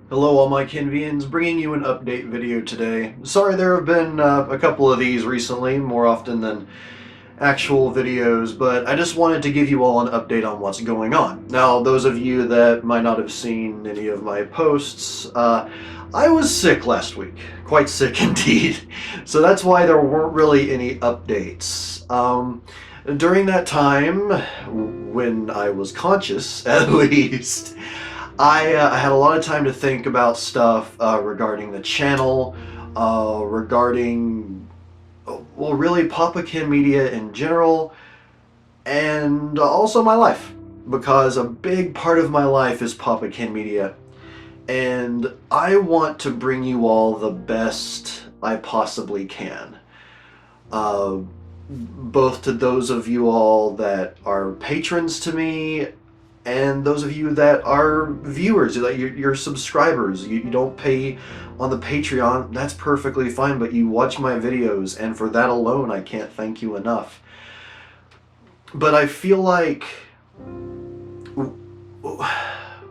Hello all my Kinvians, bringing you an update video today. Sorry there have been a couple of these recently, more often than actual videos, but I just wanted to give you all an update on what's going on. Now, those of you that might not have seen any of my posts, I was sick last week. Quite sick indeed. So that's why there weren't really any updates. During that time, when I was conscious, at least, I had a lot of time to think about stuff regarding the channel, regarding, well, really Papa Ken Media in general, and also my life. Because a big part of my life is Papa Ken Media, and I want to bring you all the best I possibly can. Uh, Both to those of you all that are patrons to me and those of you that are viewers, like you're subscribers. You don't pay on the Patreon, that's perfectly fine, but you watch my videos, and for that alone I can't thank you enough. But I feel like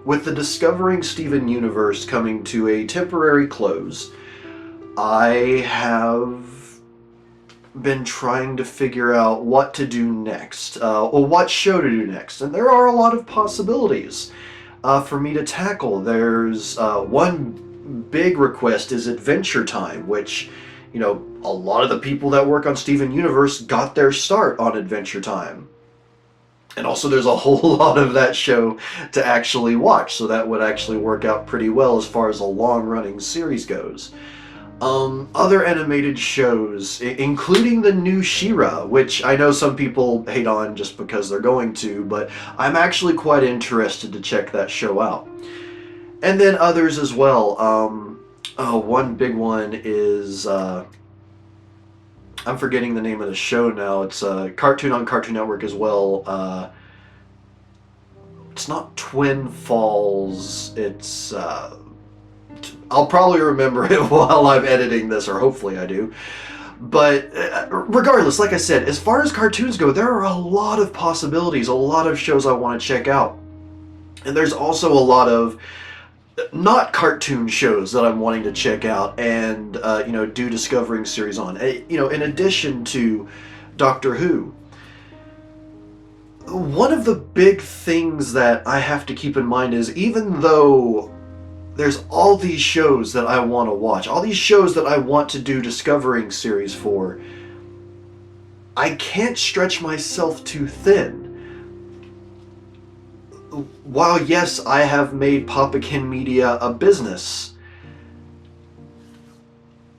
with the Discovering Steven universe coming to a temporary close, I have been trying to figure out what to do next, or what show to do next, and there are a lot of possibilities for me to tackle. There's one big request is Adventure Time, which, you know, a lot of the people that work on Steven Universe got their start on Adventure Time. And also there's a whole lot of that show to actually watch, so that would actually work out pretty well as far as a long-running series goes. Other animated shows, including the new She-Ra, which I know some people hate on just because they're going to, but I'm actually quite interested to check that show out. And then others as well. One big one is, I'm forgetting the name of the show now. It's a cartoon on Cartoon Network as well. It's not Twin Falls, it's, I'll probably remember it while I'm editing this, or hopefully I do. But regardless, like I said, as far as cartoons go, there are a lot of possibilities, a lot of shows I want to check out. And there's also a lot of not cartoon shows that I'm wanting to check out and, do Discovering series on. In addition to Doctor Who. One of the big things that I have to keep in mind is, even though there's all these shows that I want to watch, all these shows that I want to do Discovering series for, I can't stretch myself too thin. While yes, I have made Papa Ken Media a business,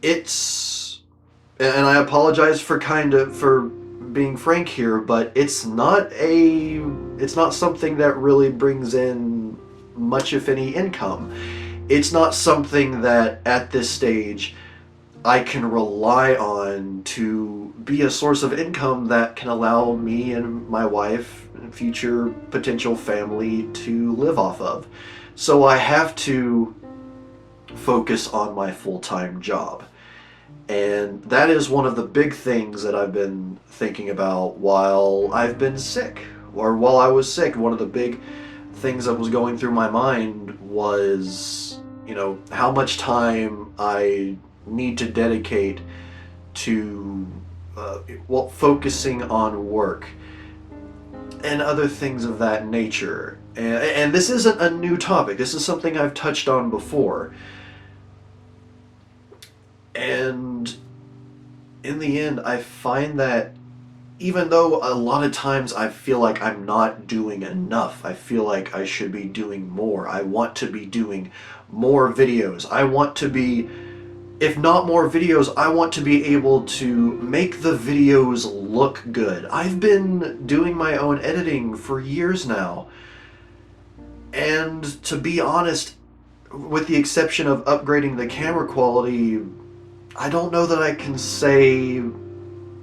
it's, and I apologize for being frank here, but it's not something that really brings in much, if any, income. It's not something that, at this stage, I can rely on to be a source of income that can allow me and my wife and future potential family to live off of. So I have to focus on my full-time job. And that is one of the big things that I've been thinking about while I've been sick, or while I was sick. One of the big things that was going through my mind was, how much time I need to dedicate to, focusing on work and other things of that nature. And this isn't a new topic. This is something I've touched on before. And in the end, I find that even though a lot of times I feel like I'm not doing enough, I feel like I should be doing more. I want to be doing more videos. I want to be, if not more videos, I want to be able to make the videos look good. I've been doing my own editing for years now. And to be honest, with the exception of upgrading the camera quality, I don't know that I can say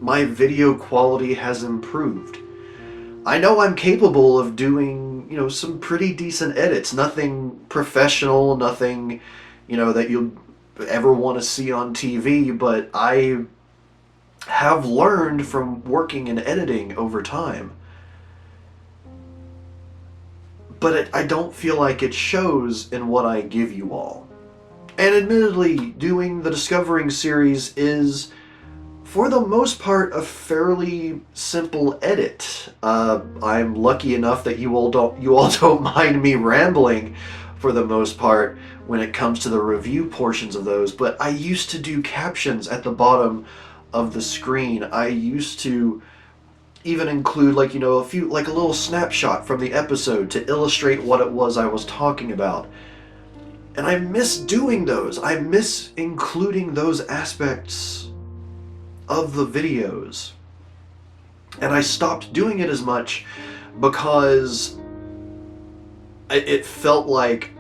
my video quality has improved. I know I'm capable of doing, some pretty decent edits. Nothing professional, nothing, that you'll ever want to see on TV, but I have learned from working in editing over time. but I don't feel like it shows in what I give you all. And admittedly, doing the Discovering series is, for the most part, a fairly simple edit. I'm lucky enough that you all don't mind me rambling for the most part when it comes to the review portions of those. But I used to do captions at the bottom of the screen. I used to even include, like, a few, like a little snapshot from the episode to illustrate what it was I was talking about. And I miss doing those. I miss including those aspects of the videos. And I stopped doing it as much because it felt like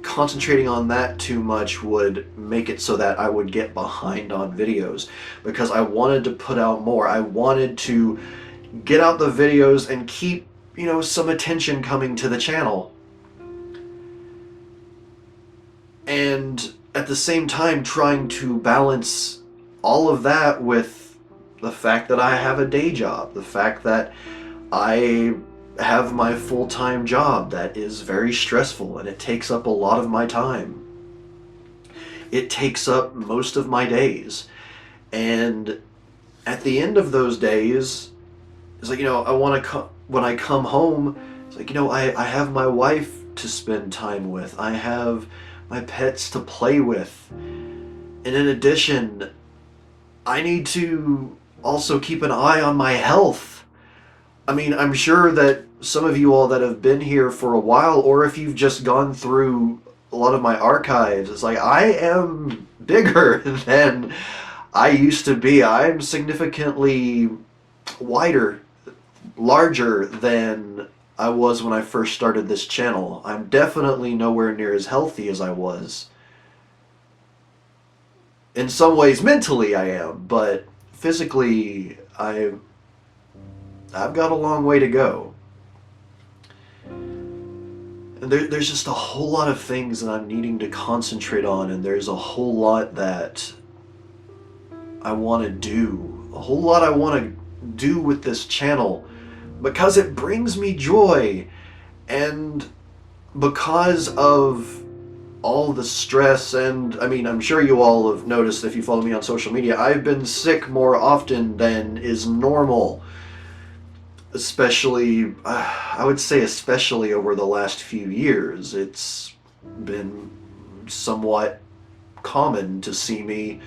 concentrating on that too much would make it so that I would get behind on videos, because I wanted to put out more. I wanted to get out the videos and keep, some attention coming to the channel. And at the same time trying to balance all of that with the fact that I have a day job, the fact that I have my full-time job that is very stressful and it takes up a lot of my time. It takes up most of my days. And at the end of those days, it's like, I want to when I come home, it's like, I have my wife to spend time with. I have my pets to play with. And in addition, I need to also keep an eye on my health. I mean, I'm sure that some of you all that have been here for a while, or if you've just gone through a lot of my archives, it's like, I am bigger than I used to be. I'm significantly wider, larger than I was when I first started this channel. I'm definitely nowhere near as healthy as I was. In some ways, mentally I am, but physically, I've got a long way to go. And there's just a whole lot of things that I'm needing to concentrate on, and there's a whole lot that I want to do. A whole lot I want to do with this channel, because it brings me joy, and because of all the stress. And I mean, I'm sure you all have noticed if you follow me on social media, I've been sick more often than is normal. Especially, I would say especially over the last few years. It's been somewhat common to see me,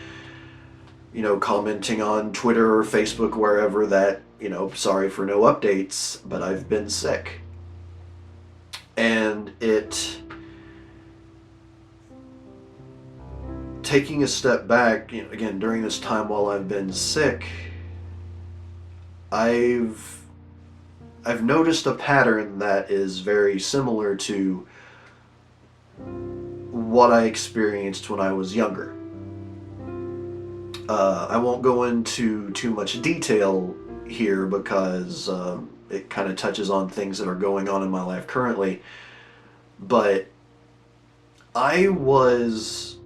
commenting on Twitter or Facebook, wherever, that, sorry for no updates, but I've been sick. And taking a step back, again, during this time while I've been sick, I've noticed a pattern that is very similar to what I experienced when I was younger. I won't go into too much detail here because it kind of touches on things that are going on in my life currently. But I was...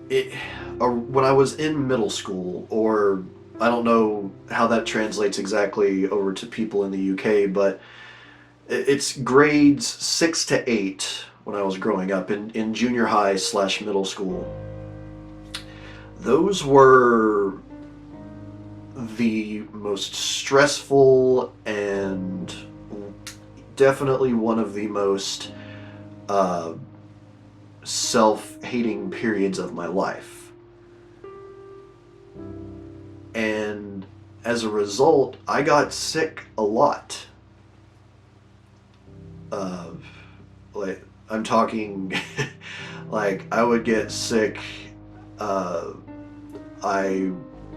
when I was in middle school, or I don't know how that translates exactly over to people in the UK, but it's grades 6 to 8 when I was growing up in junior high / middle school. Those were the most stressful and definitely one of the most self-hating periods of my life. And as a result, I got sick a lot. Like, I'm talking, like, I would get sick, I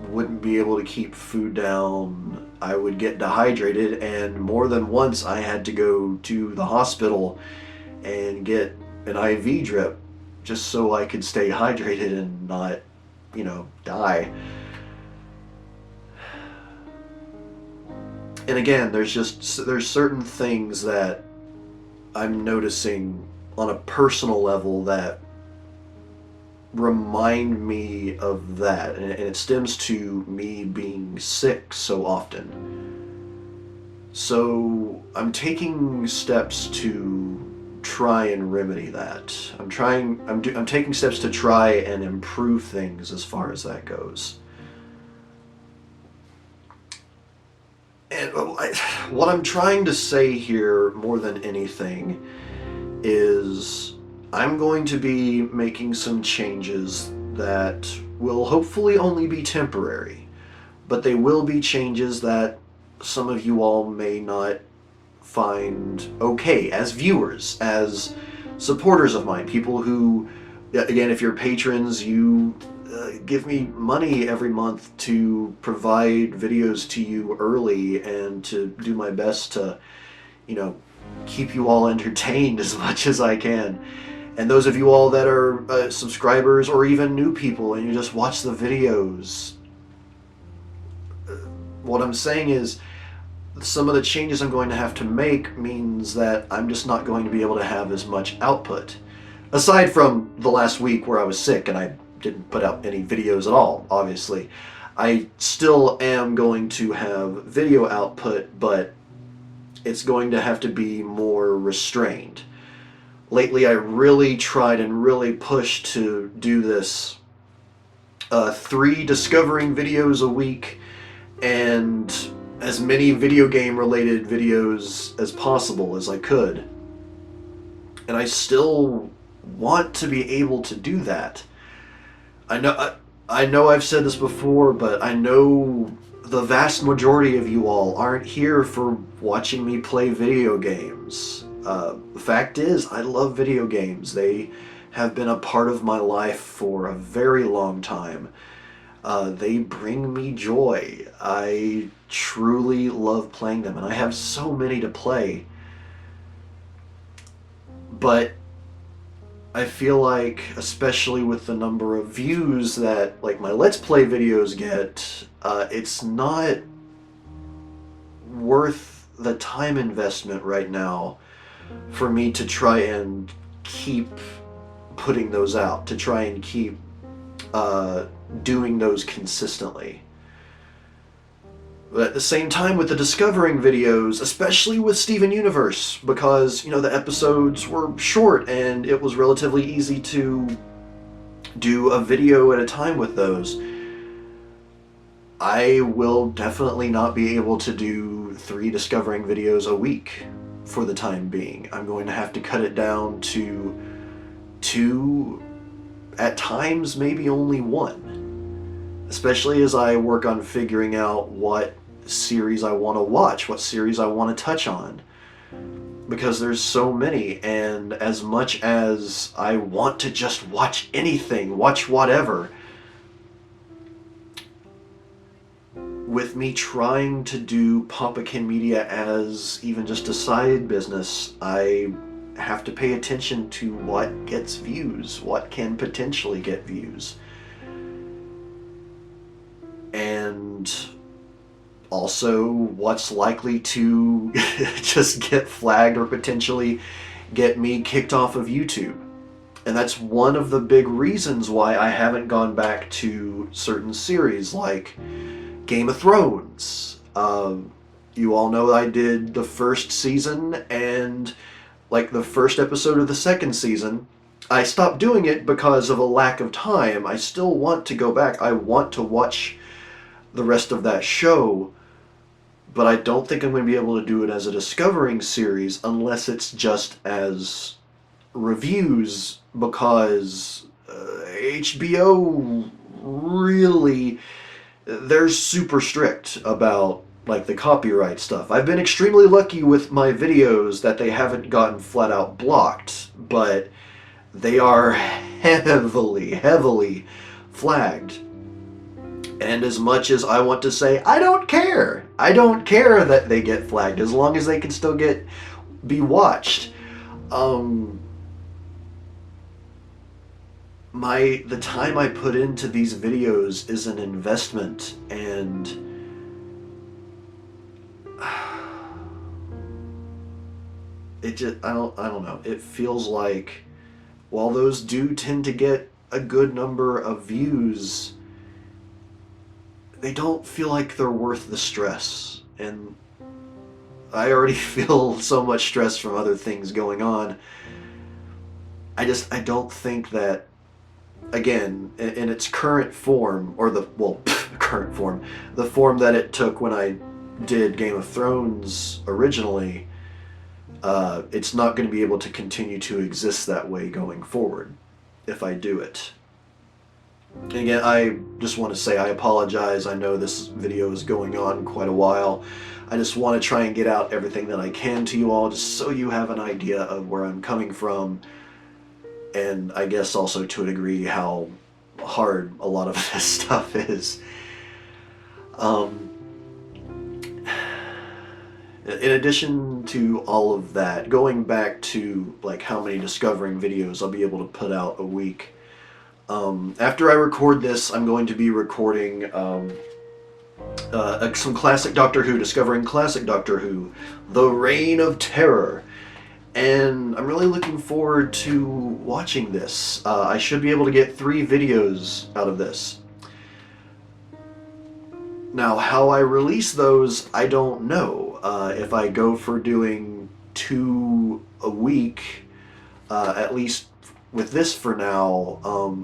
wouldn't be able to keep food down, I would get dehydrated, and more than once I had to go to the hospital and get an IV drip just so I could stay hydrated and not, die. And again, there's certain things that I'm noticing on a personal level that remind me of that, and it stems to me being sick so often. So I'm taking steps to try and remedy that. I'm taking steps to try and improve things as far as that goes. And what I'm trying to say here more than anything is I'm going to be making some changes that will hopefully only be temporary, but they will be changes that some of you all may not find okay as viewers, as supporters of mine, people who, again, if you're patrons, you give me money every month to provide videos to you early and to do my best to, you know, keep you all entertained as much as I can. And those of you all that are subscribers or even new people and you just watch the videos, what I'm saying is some of the changes I'm going to have to make means that I'm just not going to be able to have as much output. Aside from the last week where I was sick and I didn't put out any videos at all, obviously. I still am going to have video output, but it's going to have to be more restrained. Lately, I really tried and really pushed to do this 3 discovering videos a week and as many video game related videos as possible as I could. And I still want to be able to do that. I know I've said this before, but I know the vast majority of you all aren't here for watching me play video games. The fact is, I love video games. They have been a part of my life for a very long time. They bring me joy. I truly love playing them, and I have so many to play. But I feel like, especially with the number of views that like my Let's Play videos get, it's not worth the time investment right now for me to try and keep putting those out, to try and keep doing those consistently. But at the same time, with the discovering videos, especially with Steven Universe, because, you know, the episodes were short and it was relatively easy to do a video at a time with those, I will definitely not be able to do 3 discovering videos a week for the time being. I'm going to have to cut it down to 2, at times maybe only 1. Especially as I work on figuring out what series I want to watch, what series I want to touch on. Because there's so many, and as much as I want to just watch anything, watch whatever, with me trying to do Pompakin Media as even just a side business, I have to pay attention to what gets views, what can potentially get views. And also what's likely to just get flagged or potentially get me kicked off of YouTube. And that's one of the big reasons why I haven't gone back to certain series like Game of Thrones. You all know I did the first season and like the first episode of the second season. I stopped doing it because of a lack of time. I still want to go back. I want to watch the rest of that show, but I don't think I'm going to be able to do it as a discovering series unless it's just as reviews, because HBO really, they're super strict about like the copyright stuff. I've been extremely lucky with my videos that they haven't gotten flat out blocked, but they are heavily flagged. And as much as I want to say, I don't care that they get flagged, as long as they can still be watched. The time I put into these videos is an investment, and it just, I don't know. It feels like while those do tend to get a good number of views, they don't feel like they're worth the stress. And I already feel so much stress from other things going on. I don't think that, again, in its current form, or the, well, current form, the form that it took when I did Game of Thrones originally, it's not going to be able to continue to exist that way going forward if I do it. And again, I just want to say I apologize. I know this video is going on quite a while. I just want to try and get out everything that I can to you all, just so you have an idea of where I'm coming from, and I guess also to a degree how hard a lot of this stuff is. In addition to all of that, going back to like how many discovering videos I'll be able to put out a week. After I record this, I'm going to be recording some classic Doctor Who, discovering classic Doctor Who, The Reign of Terror. And I'm really looking forward to watching this. I should be able to get 3 videos out of this. Now, how I release those, I don't know. If I go for doing 2 a week, at least with this for now,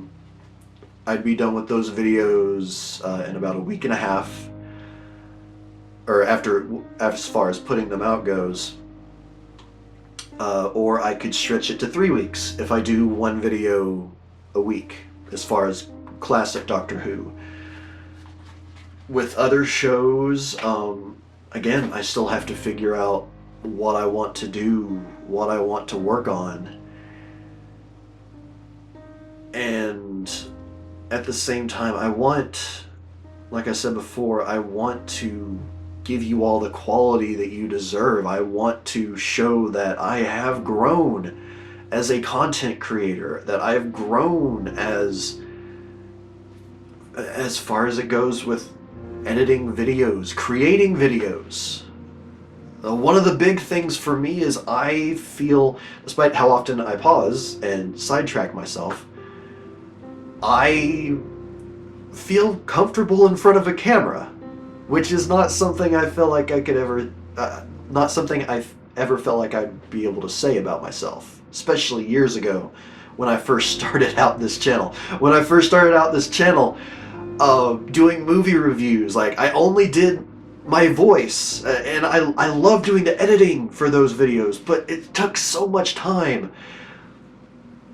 I'd be done with those videos in about a week and a half, or as far as putting them out goes. Or I could stretch it to 3 weeks if I do 1 video a week, as far as classic Doctor Who. With other shows, again, I still have to figure out what I want to do, what I want to work on. And at the same time, I want, like I said before, I want to give you all the quality that you deserve. I want to show that I have grown as a content creator, that I've grown as far as it goes with editing videos, creating videos. One of the big things for me is I feel, despite how often I pause and sidetrack myself, I feel comfortable in front of a camera, which is not something I feel like I could ever, not something I've ever felt like I'd be able to say about myself, especially years ago when I first started out this channel. When I first started out this channel, doing movie reviews, like, I only did my voice, and I love doing the editing for those videos, but it took so much time.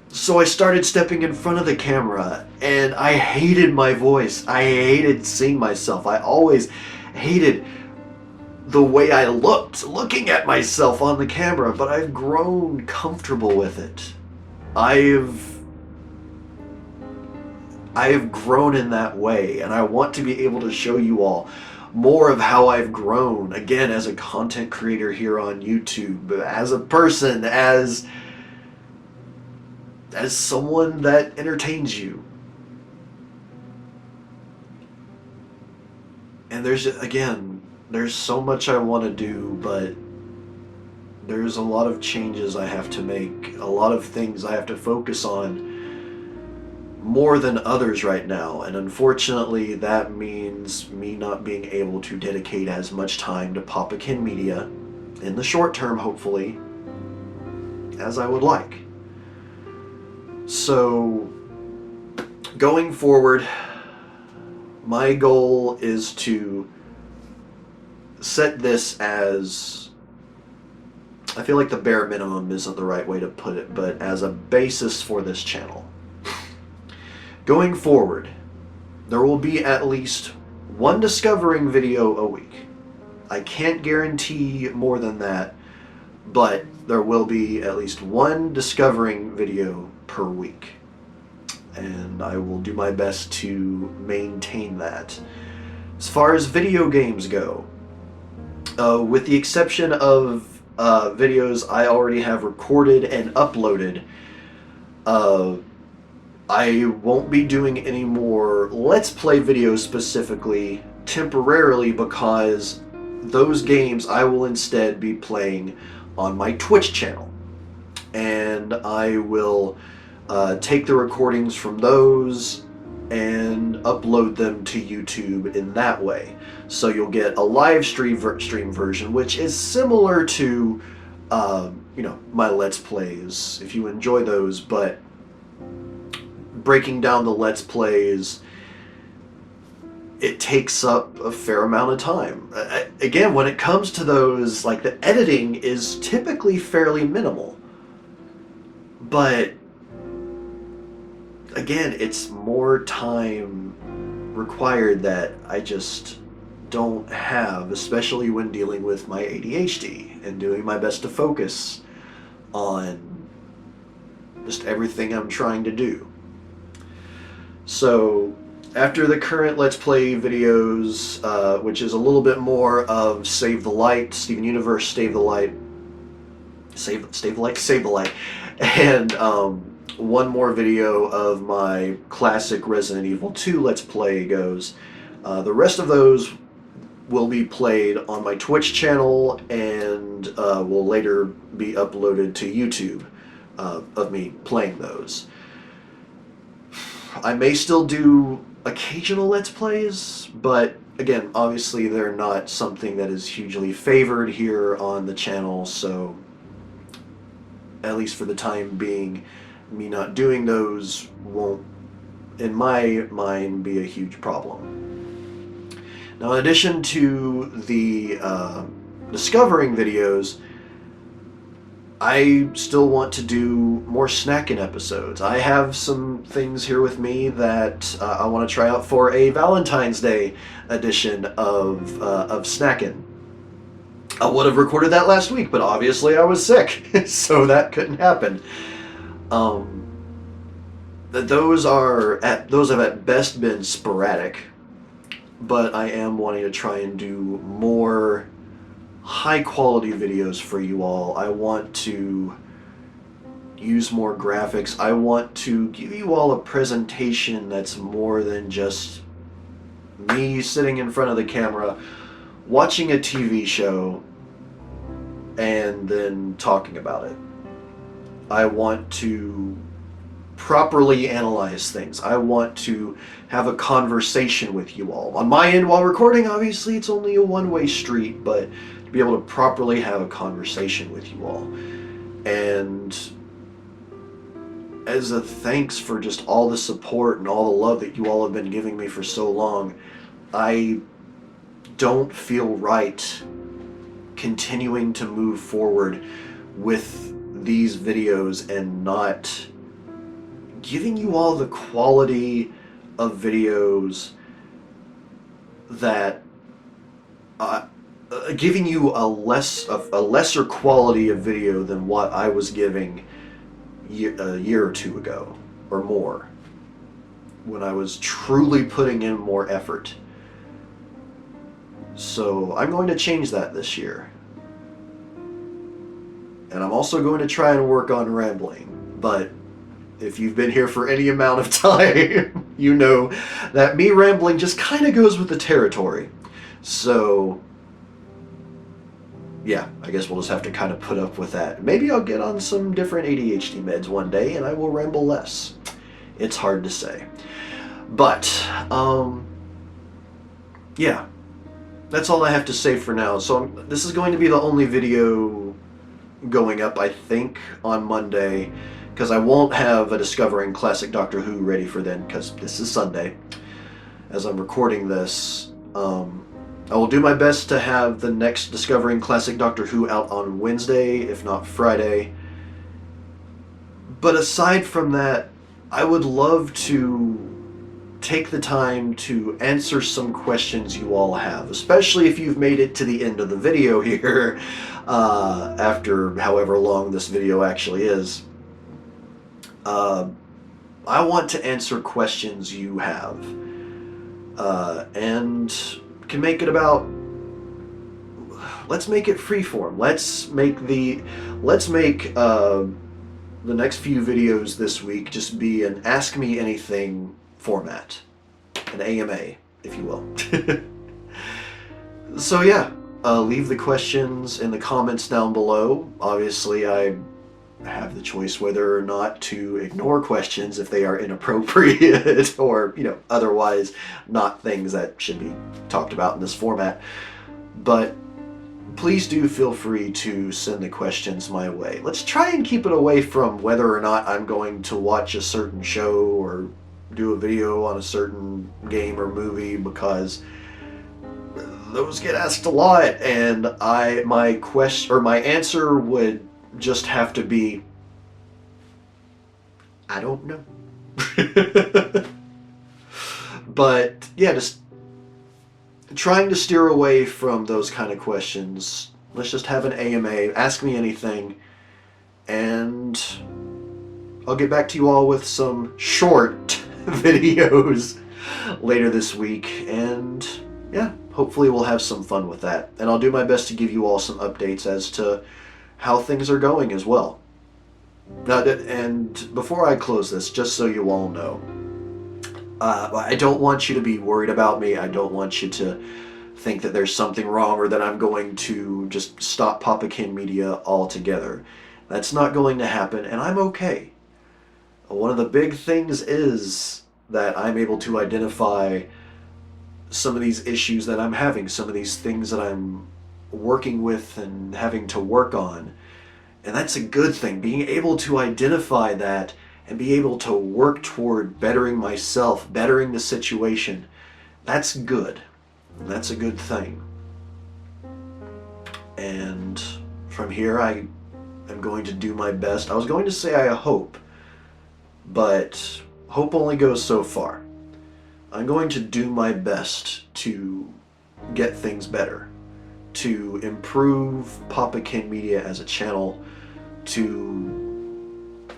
So I started stepping in front of the camera, and I hated my voice. I hated seeing myself. I always hated the way I looked looking at myself on the camera, but I've grown comfortable with it. I've grown in that way, and I want to be able to show you all more of how I've grown, again, as a content creator here on YouTube, as a person, as someone that entertains you. And there's so much I want to do, but there's a lot of changes I have to make, a lot of things I have to focus on more than others right now, and unfortunately that means me not being able to dedicate as much time to Papakin Media in the short term, hopefully, as I would like. So going forward, my goal is to set this as, I feel like the bare minimum isn't the right way to put it, but as a basis for this channel. Going forward, there will be at least 1 discovering video a week. I can't guarantee more than that, but there will be at least 1 discovering video per week. And I will do my best to maintain that. As far as video games go, with the exception of videos I already have recorded and uploaded, I won't be doing any more Let's Play videos specifically, temporarily, because those games I will instead be playing on my Twitch channel. And I will take the recordings from those and upload them to YouTube in that way. So you'll get a live stream version, which is similar to, my Let's Plays, if you enjoy those, but breaking down the Let's Plays, it takes up a fair amount of time. Again, when it comes to those, like, the editing is typically fairly minimal. But again, it's more time required that I just don't have, especially when dealing with my ADHD and doing my best to focus on just everything I'm trying to do. So after the current Let's Play videos, which is a little bit more of Save the Light, Steven Universe, Save the Light, Save the Light, and one more video of my classic Resident Evil 2 Let's Play goes. The rest of those will be played on my Twitch channel and will later be uploaded to YouTube of me playing those. I may still do occasional Let's Plays, but again, obviously they're not something that is hugely favored here on the channel, so at least for the time being, me not doing those won't, in my mind, be a huge problem. Now, in addition to the discovering videos, I still want to do more snacking episodes. I have some things here with me that I want to try out for a Valentine's Day edition of snacking. I would have recorded that last week, but obviously I was sick, so that couldn't happen. Those have at best been sporadic, but I am wanting to try and do more high quality videos for you all. I want to use more graphics. I want to give you all a presentation that's more than just me sitting in front of the camera watching a TV show and then talking about it. I want to properly analyze things. I want to have a conversation with you all. On my end, while recording, obviously it's only a one-way street, but to be able to properly have a conversation with you all. And as a thanks for just all the support and all the love that you all have been giving me for so long, I don't feel right continuing to move forward with these videos and not giving you all the quality of videos that giving you a lesser quality of video than what I was giving a year or two ago or more, when I was truly putting in more effort. So I'm going to change that this year. And I'm also going to try and work on rambling. But if you've been here for any amount of time, you know that me rambling just kind of goes with the territory. So yeah, I guess we'll just have to kind of put up with that. Maybe I'll get on some different ADHD meds one day and I will ramble less. It's hard to say. But, yeah. That's all I have to say for now. So this is going to be the only video going up, I think, on Monday, because I won't have a Discovering Classic Doctor Who ready for then, because this is Sunday. As I'm recording this, I will do my best to have the next Discovering Classic Doctor Who out on Wednesday, if not Friday. But aside from that, I would love to take the time to answer some questions you all have, especially if you've made it to the end of the video here, after however long this video actually is. I want to answer questions you have, and can make it about, let's make it freeform. Let's make the next few videos this week just be an Ask Me Anything format, an AMA, if you will. So yeah, leave the questions in the comments down below. Obviously, I have the choice whether or not to ignore questions if they are inappropriate or, otherwise not things that should be talked about in this format. But please do feel free to send the questions my way. Let's try and keep it away from whether or not I'm going to watch a certain show or do a video on a certain game or movie, because those get asked a lot, and my answer would just have to be, I don't know. But yeah, just trying to steer away from those kind of questions. Let's just have an AMA, ask me anything, and I'll get back to you all with some short videos later this week, and yeah, hopefully we'll have some fun with that. And I'll do my best to give you all some updates as to how things are going as well. Now, and before I close this, just so you all know, I don't want you to be worried about me. I don't want you to think that there's something wrong or that I'm going to just stop Papakin Media altogether. That's not going to happen, and I'm okay. One of the big things is that I'm able to identify some of these issues that I'm having, some of these things that I'm working with and having to work on. And that's a good thing, being able to identify that and be able to work toward bettering myself, bettering the situation. That's good. That's a good thing. And from here, I am going to do my best. I was going to say I hope, but hope only goes so far. I'm going to do my best to get things better, to improve Papakin Media as a channel, to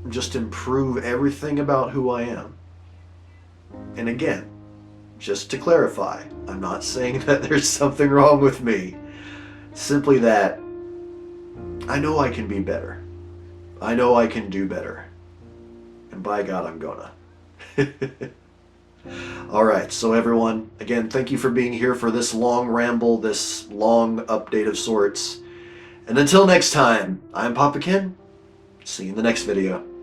just improve everything about who I am. And again, just to clarify, I'm not saying that there's something wrong with me. Simply that I know I can be better. I know I can do better. And by God, I'm gonna. Alright, so everyone, again, thank you for being here for this long ramble, this long update of sorts. And until next time, I'm Papakin. See you in the next video.